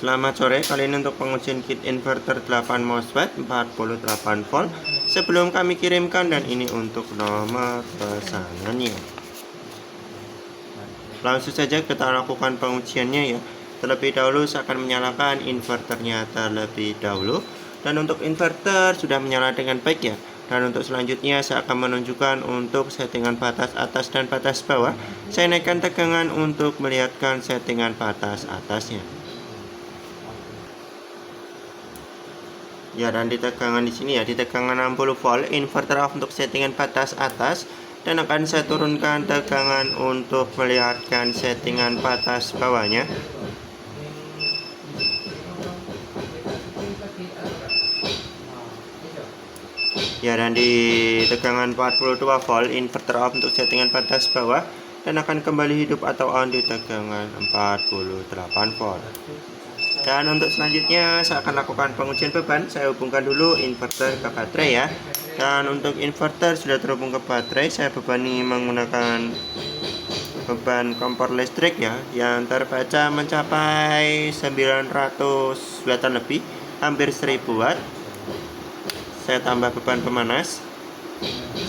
Selamat sore, kali ini untuk pengujian kit inverter 8 MOSFET 48 volt. Sebelum kami kirimkan, dan ini untuk nomor pesanannya. Langsung saja kita lakukan pengujiannya ya. Terlebih dahulu saya akan menyalakan inverternya terlebih dahulu. Dan untuk inverter sudah menyala dengan baik ya. Dan untuk selanjutnya saya akan menunjukkan untuk settingan batas atas dan batas bawah. Saya naikkan tegangan untuk melihatkan settingan batas atasnya. Ya, dan di tegangan di sini ya, di tegangan 60 volt, inverter off untuk settingan batas atas, dan akan saya turunkan tegangan untuk melihatkan settingan batas bawahnya. Ya, dan di tegangan 42 volt, inverter off untuk settingan batas bawah, dan akan kembali hidup atau on di tegangan 48 volt. Dan untuk selanjutnya saya akan lakukan pengujian beban. Saya hubungkan dulu inverter ke baterai ya. Dan untuk inverter sudah terhubung ke baterai, saya bebani menggunakan beban kompor listrik ya, yang terbaca mencapai 900 watt lebih, hampir 1000 watt. Saya tambah beban pemanas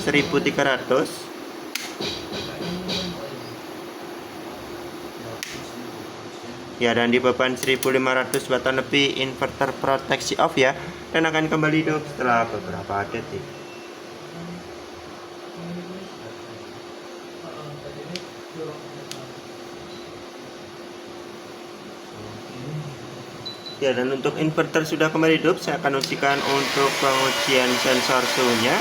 1300. Ya, dan di beban 1500 watt lebih, inverter proteksi off ya, dan akan kembali hidup setelah beberapa detik. Ya, dan untuk inverter sudah kembali hidup, saya akan ujikan untuk pengujian sensor suhunya.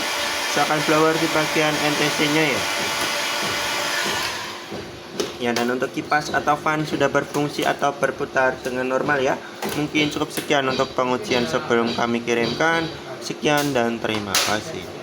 Saya akan blower di bagian NTC-nya ya. Ya, dan untuk kipas atau fan sudah berfungsi atau berputar dengan normal ya. Mungkin cukup sekian untuk pengujian sebelum kami kirimkan. Sekian dan terima kasih.